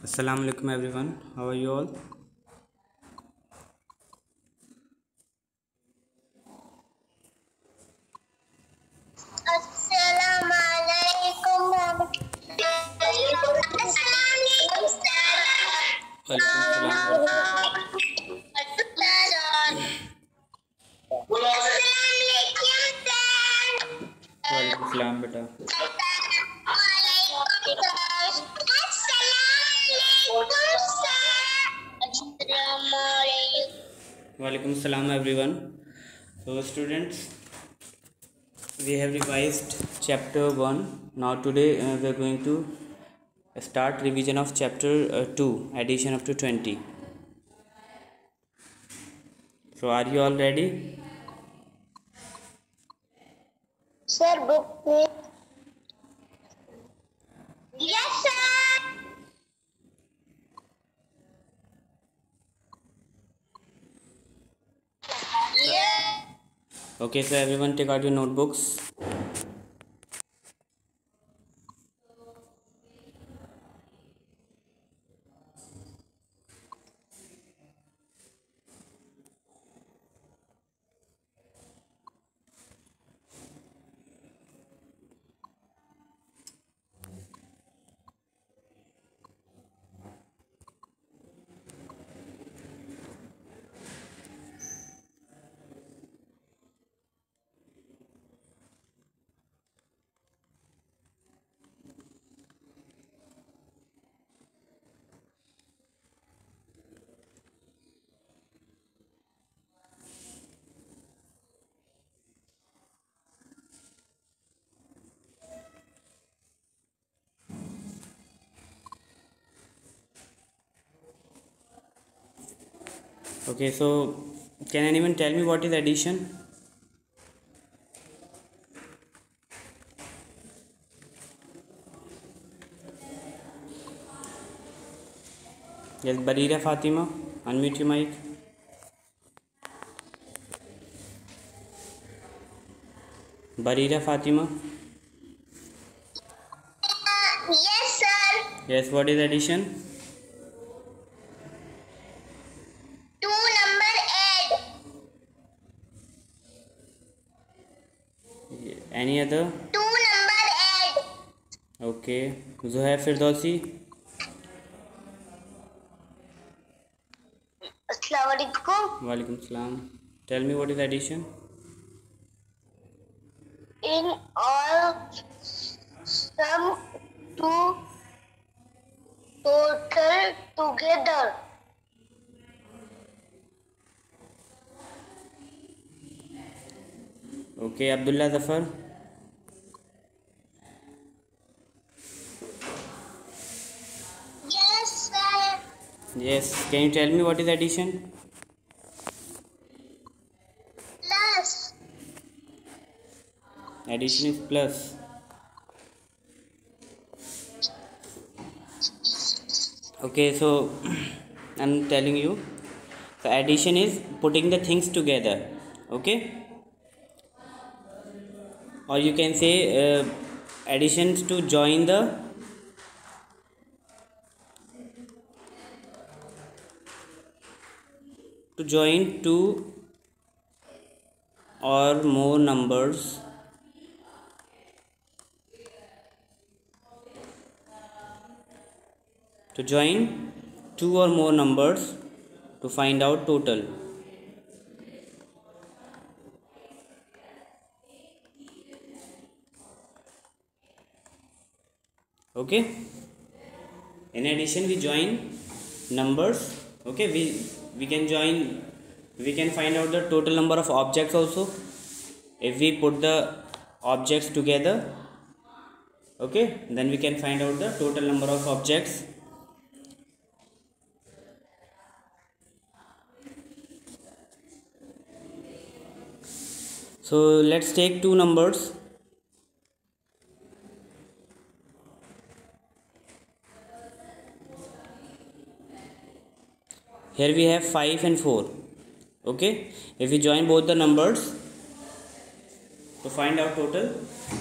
Assalamu alaikum everyone. How are you all? Assalamu alaikum warahmatullahi वालेकुम सलाम बेटा। वालेकुम सलाम everyone. So students, we have revised chapter 1. Now today we are going to start revision of chapter 2, addition up to 20. So are you all ready? Sir, book please. Yes, sir. Yes. Okay, so everyone take out your notebooks. Okay, so can anyone tell me what is addition? Yes, Barira Fatima, unmute your mic. Barira Fatima. Yes, sir. Yes, what is addition? Two number add. Any other? Two number add. Okay. Zuhair Firdausi. Assalamu alaikum. Walaikum salam. Tell me what is addition? In all sum to total together. Okay, Abdullah Zafar. Yes, sir. Yes. Can you tell me what is addition? Plus. Addition is plus. Okay, so I'm telling you. So addition is putting the things together. Okay. Or you can say additions to join two or more numbers to join two or more numbers to find out total. Okay, in addition we join numbers. Okay, we can find out the total number of objects also if we put the objects together. Okay, then we can find out the total number of objects. So let's take two numbers. Here we have 5 and 4. Okay, if we join both the numbers to find out total,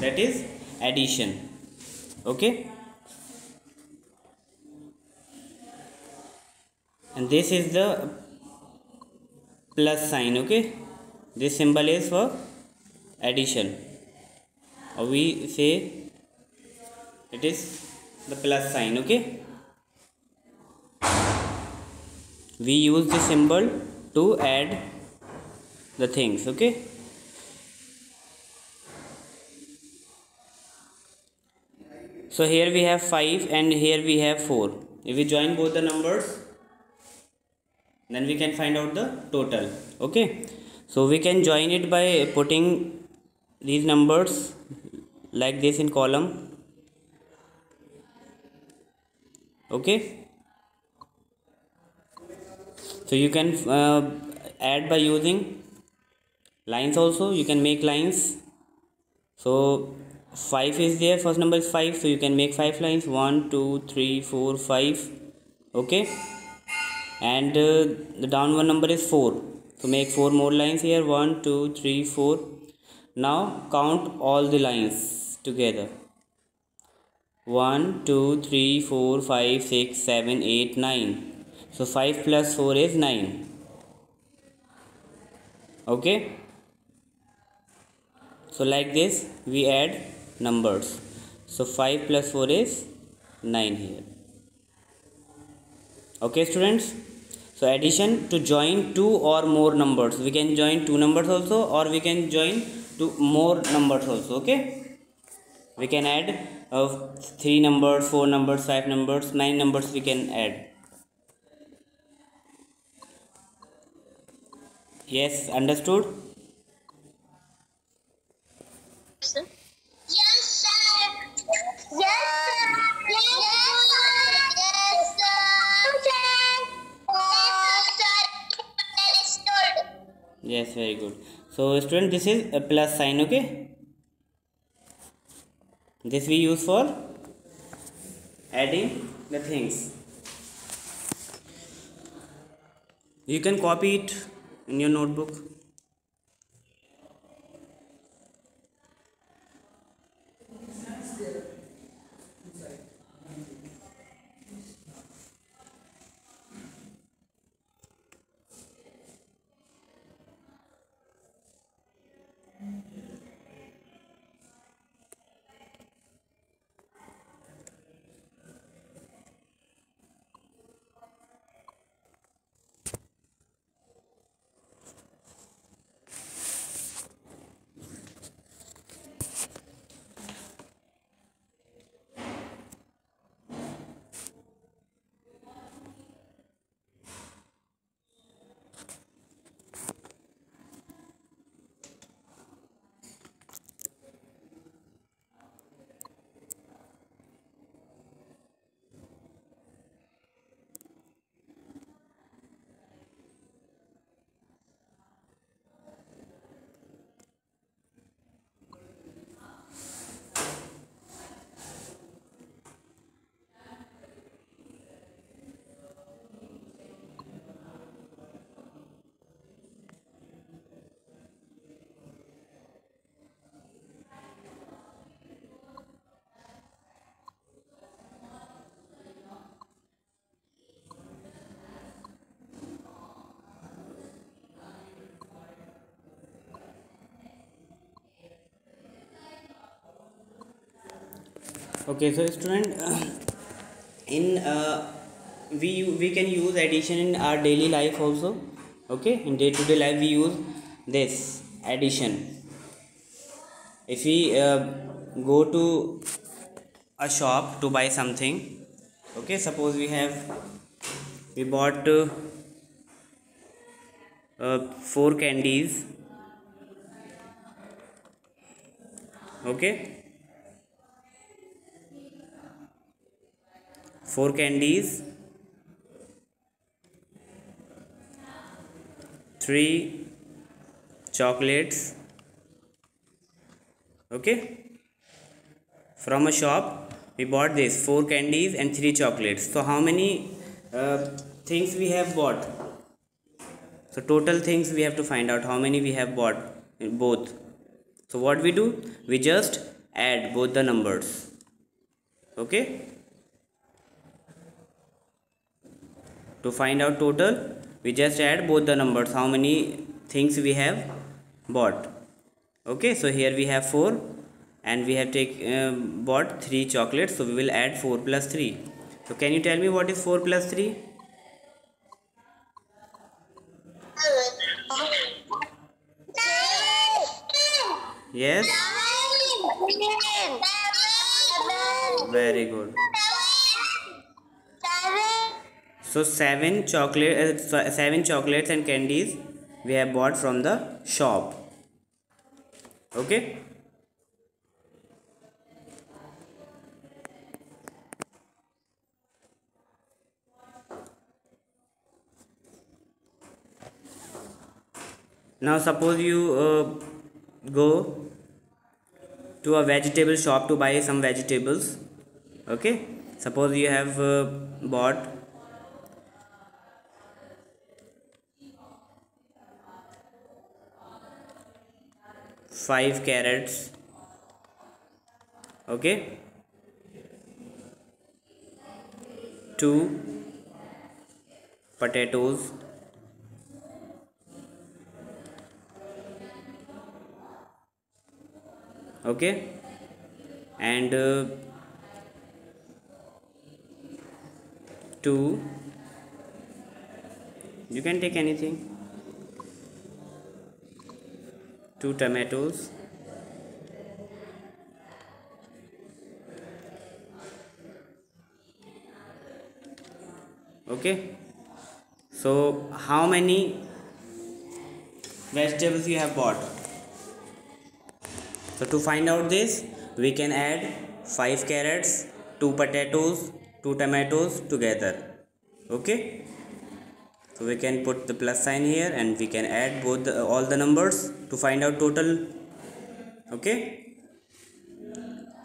that is addition. Okay, and this is the plus sign. Okay, this symbol is for addition, or we say it is the plus sign. Okay, we use this symbol to add the things. Okay, so here we have 5 and here we have 4. If we join both the numbers, then we can find out the total. Okay, so we can join it by putting these numbers like this in column. Okay, so you can add by using lines also. You can make lines. So 5 is there, first number is 5, so you can make 5 lines, 1 2 3 4 5. Okay, and the down one number is 4, so make 4 more lines here, 1 2 3 4. Now count all the lines together, 1 2 3 4 5 6 7 8 9. So 5 plus 4 is 9. Okay, so like this we add numbers. So 5 plus 4 is 9 here. Okay students, so addition to join two or more numbers. We can join two numbers also, or we can join two more numbers also. Okay, we can add 3 numbers, 4 numbers, 5 numbers, 9 numbers we can add. Yes, understood? Sir? Yes, sir. Yes, sir. Yes, sir. Yes, sir. Yes, very good. So student, this is a plus sign. Okay, this we use for adding the things. You can copy it in your notebook. Okay, so student, in we can use addition in our daily life also. Okay, in day to day life we use this addition. If we go to a shop to buy something, okay, suppose we bought 4 candies. Okay, 4 candies, 3 chocolates. Okay, from a shop we bought this 4 candies and 3 chocolates. So how many things we have bought? So total things we have to find out, how many we have bought in both. So what we do, we just add both the numbers. Okay, To find out total, we just add both the numbers, how many things we have bought. Okay, so here we have 4 and we have bought 3 chocolates, so we will add 4 plus 3. So can you tell me what is 4 plus 3? Yes, very good. So 7 chocolates and candies we have bought from the shop. Okay. Now suppose you go to a vegetable shop to buy some vegetables. Okay, suppose you have bought 5 carrots. Okay, 2 potatoes, okay, and 2, you can take anything, 2 tomatoes, okay. So how many vegetables you have bought? So to find out this, we can add 5 carrots, 2 potatoes, 2 tomatoes together. Okay, so we can put the plus sign here and we can add all the numbers to find out total. Okay,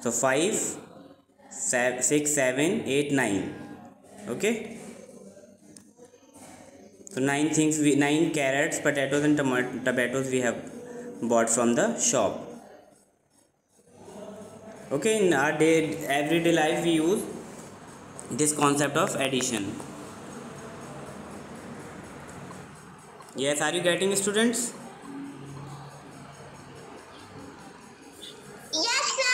so 5, 6, 7, 8, 9. Okay, so 9 carrots, potatoes and tomatoes we have bought from the shop. Okay, in our everyday life we use this concept of addition. Yes, are you getting, students? Yes, sir.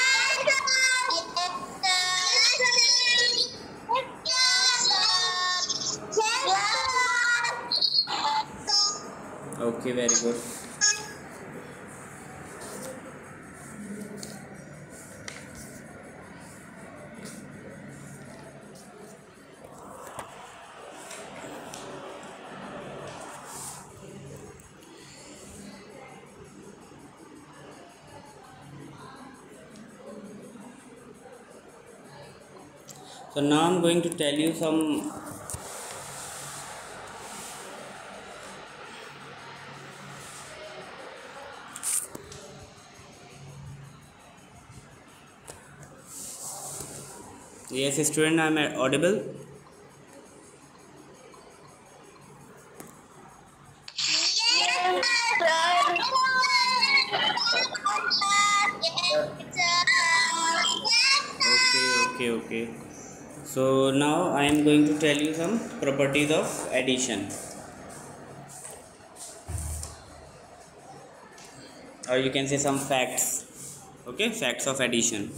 Okay, very good. So now I'm going to tell you some Yes, student, I am audible. Okay. So now I am going to tell you some properties of addition, or you can say some facts. Okay, facts of addition.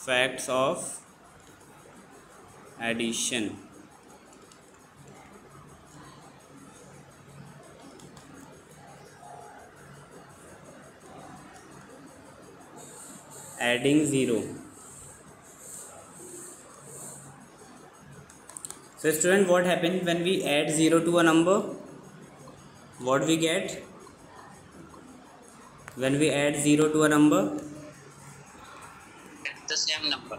Facts of addition. Adding 0. So student, what happens when we add 0 to a number? What we get when we add 0 to a number? The same number.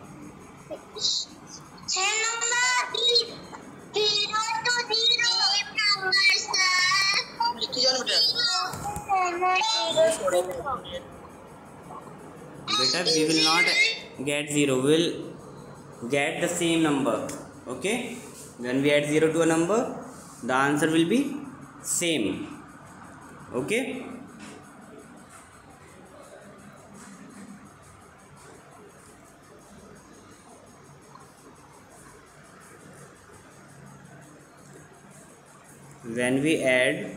Same number. 0 to 0. Beta, we will not get 0. get the same number. Okay, when we add 0 to a number, the answer will be same. Okay, when we add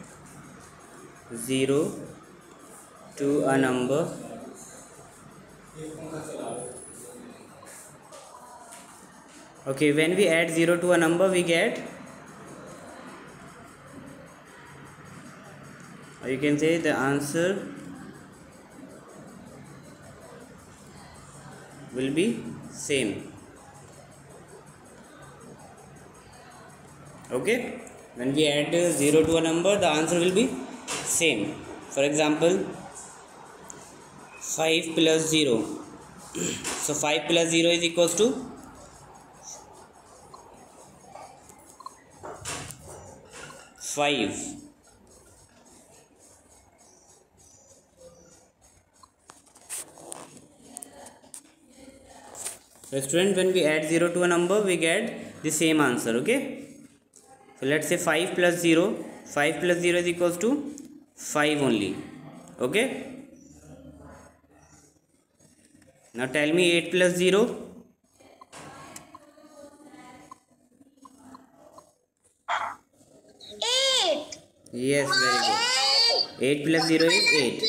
0 to a number, okay, when we add 0 to a number, we get, or you can say the answer will be same. Okay, when we add 0 to a number, the answer will be same. For example, 5 plus 0. So 5 plus 0 is equals to 5. So student, when we add 0 to a number, we get the same answer. Okay, so let's say 5 plus 0. 5 plus 0 is equals to 5 only. Okay, now tell me 8 plus 0. 8. Yes, very good. 8 plus 0 is 8.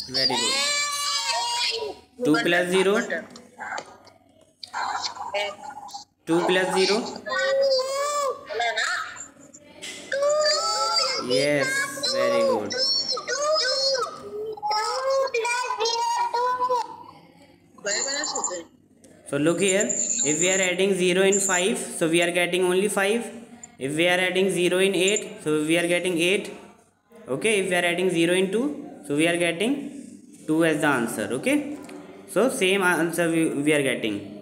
Very good. 2 plus 0. 2 plus 0. Yes, very good. So look here, if we are adding 0 in 5, so we are getting only 5. If we are adding 0 in 8, so we are getting 8. Okay, if we are adding 0 in 2, so we are getting 2 as the answer. Okay, so same answer we are getting.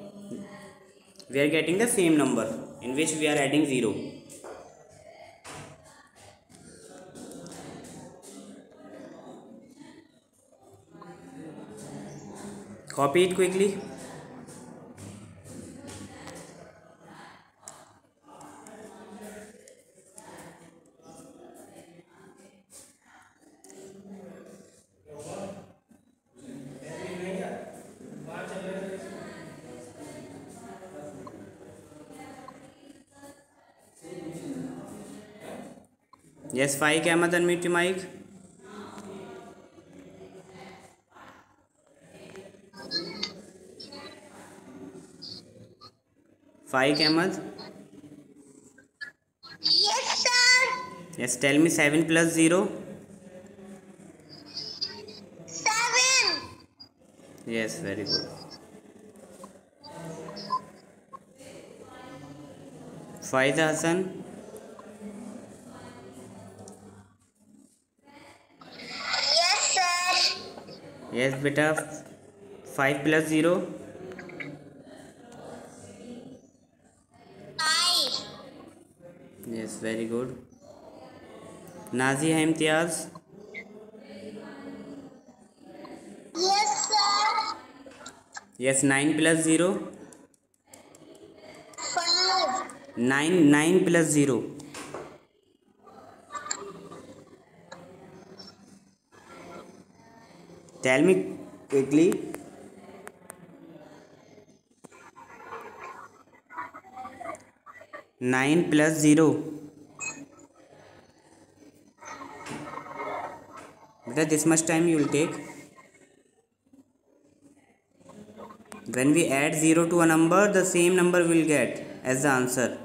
We are getting the same number in which we are adding 0. Copy it quickly. Yes, 5 Ahmed, unmute your mic. Five Ahmed. Yes, sir. Yes, tell me 7 plus 0. 7. Yes, very good. Faiza Hassan. Yes, sir. Yes, beta. 5 plus 0. 5. Yes, very good. Naziha Imtiaz. Yes, sir. Yes, 9 plus 0. 5. 9 plus 0. Tell me quickly. 9 plus 0. Beta, this much time you will take. When we add 0 to a number, the same number will get as the answer.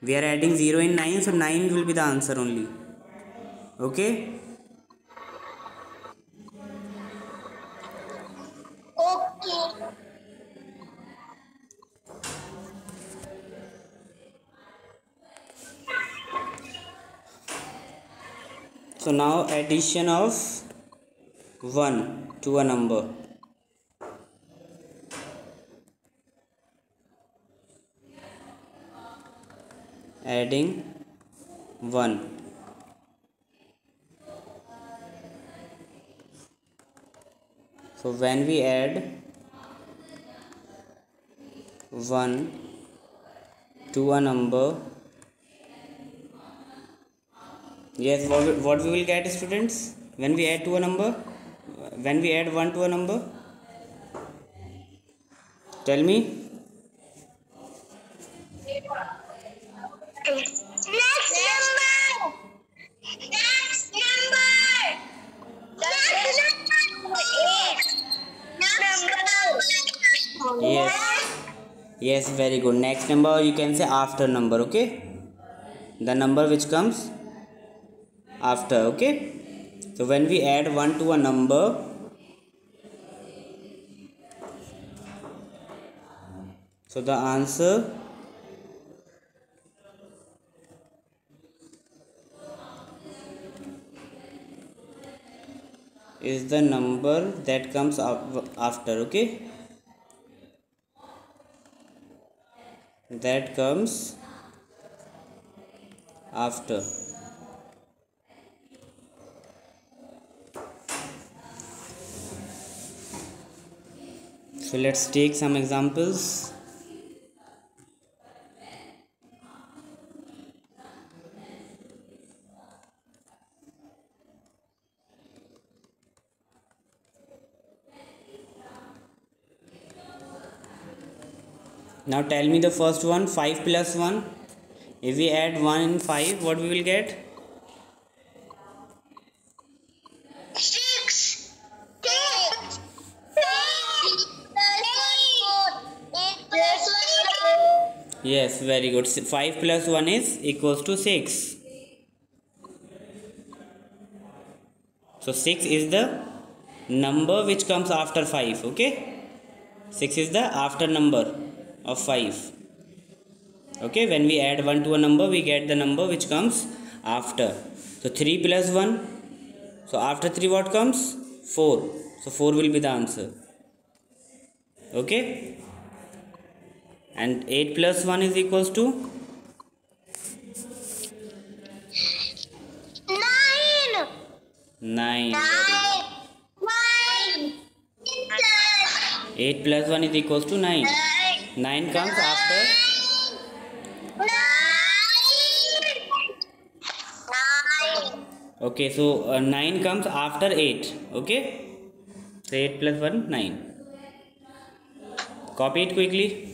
We are adding 0 in 9, so 9 will be the answer only. Okay? Okay. So now addition of 1 to a number. Adding 1. So when we add 1 to a number. Yes, what we will get, students, when we add to a number, when we add 1 to a number? Tell me. Next number. Next number. Yes, yes, very good. Next number you can say after number. Okay, the number which comes after. Okay, so when we add 1 to a number, so the answer is the number that comes after. Okay, that comes after. So let's take some examples. Now tell me the first one. 5 plus 1. If we add 1 in 5, what we will get? 6. Yes, very good. 5 plus 1 is equals to 6. So 6 is the number which comes after 5. Okay, 6 is the after number of 5. Okay, when we add 1 to a number, we get the number which comes after. So 3 plus 1. So after 3 what comes? 4. So 4 will be the answer. Okay, and 8 plus 1 is equals to 9. 9. 9. 8 plus 1 is equals to 9. 9 comes after. 9. Okay, so 9 comes after 8. Okay, so 8 plus 1, 9. Copy it quickly.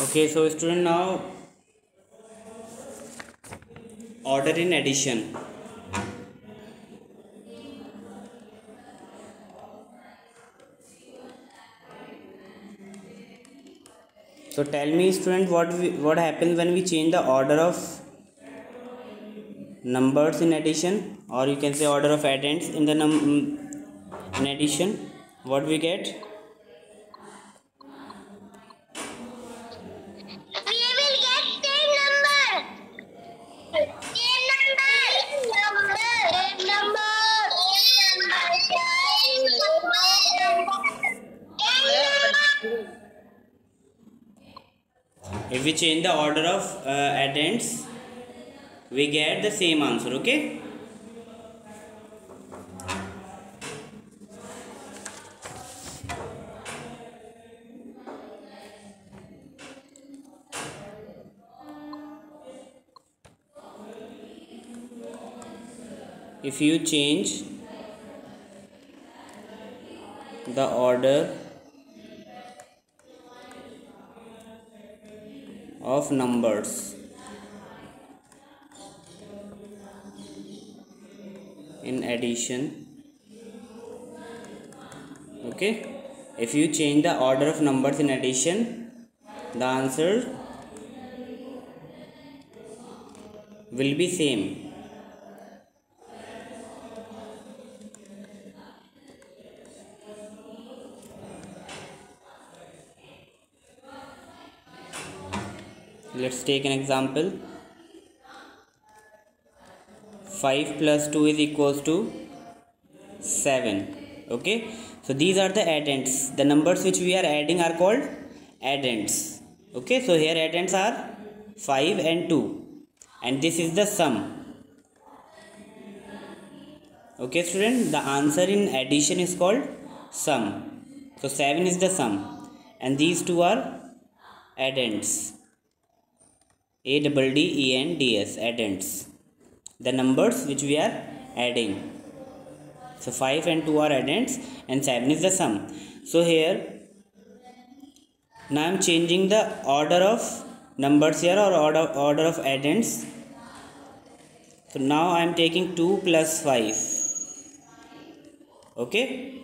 Okay, so student, now order in addition. So tell me, student, what happens when we change the order of numbers in addition, or you can say order of addends in the in addition. What we get? We will get 10 number. 10 number. 10 number. we change the order of addends, we get the same answer. Okay. If you change the order of numbers in addition, okay, if you change the order of numbers in addition, the answer will be same. Let's take an example. 5 plus 2 is equals to 7. Okay, so these are the addends. The numbers which we are adding are called addends. Okay, so here addends are 5 and 2, and this is the sum. Okay student, the answer in addition is called sum. So 7 is the sum and these two are addends. ADDENDS, addends, the numbers which we are adding. So 5 and 2 are addends and 7 is the sum. So here now I am changing the order of numbers here, or order of addends. So now I am taking 2 plus 5. Okay,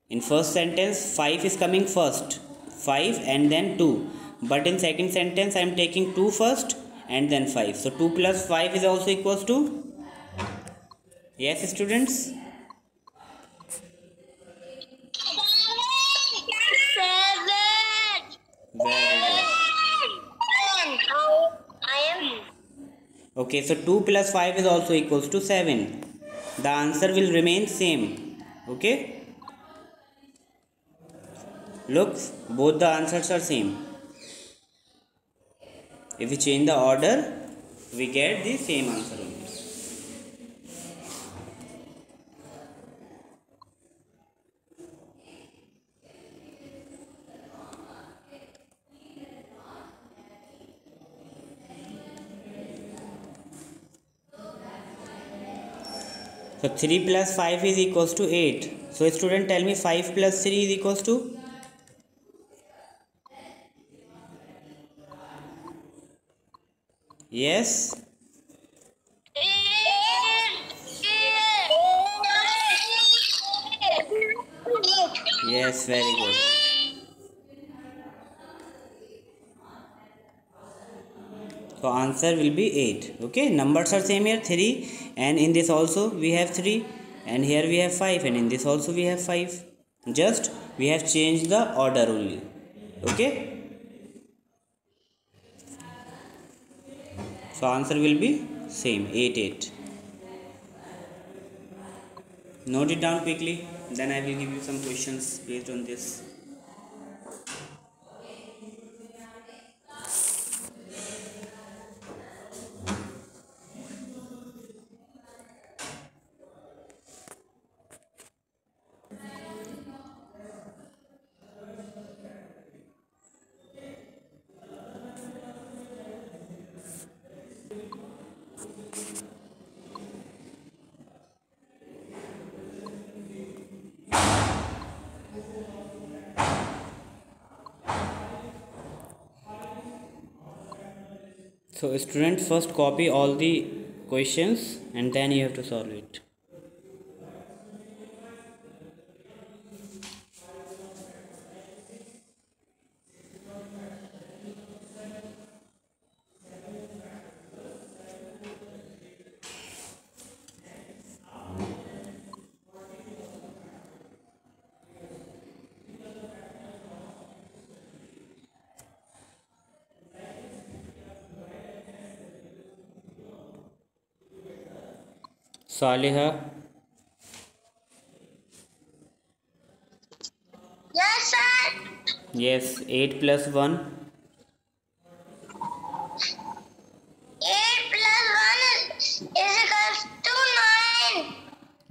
in first sentence 5 is coming first, 5 and then 2, but in second sentence I am taking 2 first and then 5. So 2 plus 5 is also equals to, yes students, 7. very good. I am. Okay, so 2 plus 5 is also equals to 7. The answer will remain same. Okay, look, both the answers are same. If we change the order, we get the same answer only. So 3 plus 5 is equals to 8. So student, tell me 5 plus 3 is equals to? Yes. Yes, very good. So answer will be 8. Okay, numbers are same here, 3, and in this also we have 3, and here we have 5, and in this also we have 5. Just we have changed the order only. Okay, so answer will be same, 8 8. Note it down quickly, then I will give you some questions based on this. So students, first copy all the questions and then you have to solve it. Saliha, Yes, sir. yes, 8 plus 1,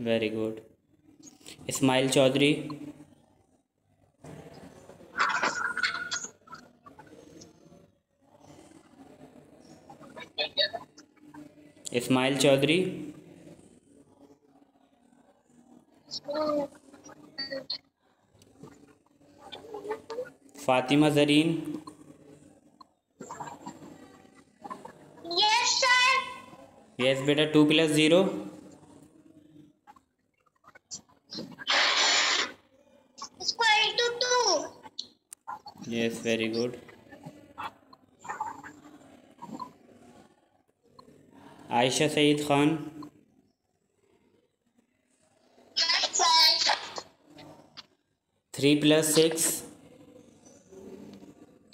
Very good. Ismail Chaudhary. Ismail Chaudhary. Fatima Zareen. Yes, sir. Yes बेटा, 2 + 0. Equal to 2. Yes, very good. Aisha Saeed Khan. Yes, sir. 3 + 6.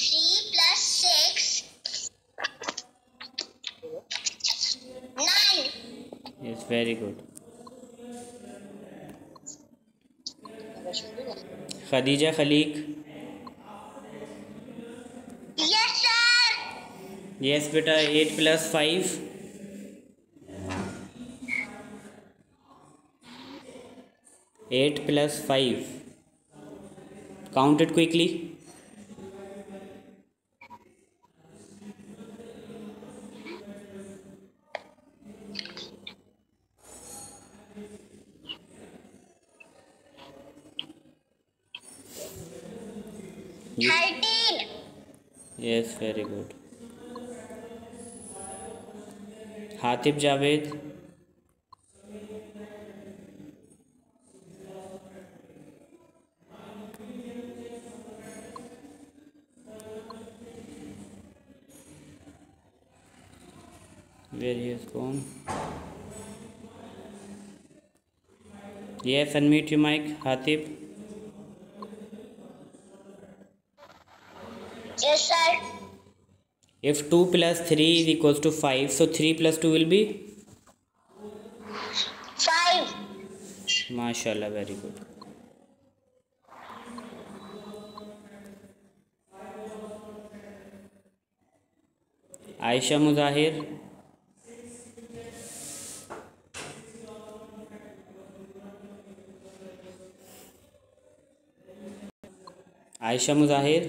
3 plus 6. 9. Yes, very good. Khadija Khaliq. Yes, sir. Yes बेटा, 8 + 5. 8 + 5. Count it quickly. You- 13. Yes, very good. Hatib Javed. Where he has gone? Yes, unmute your mic, Hatib. Yes, sir. If 2 + 3 is equals to 5, so 3 + 2 will be? 5. MashaAllah, very good. Aisha Muzahir. Aisha Muzahir.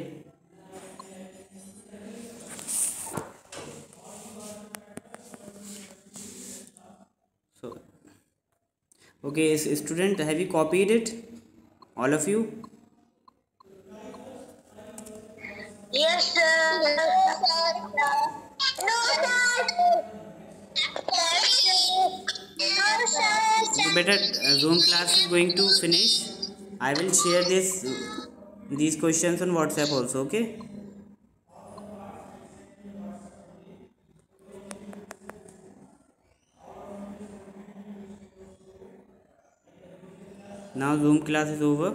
So, okay, student, have you copied it? All of you? Yes, sir. Yes, sir. No, sir. No, sir. Better, Zoom class is going to finish. I will share these questions on WhatsApp also. Okay. Now Zoom class is over.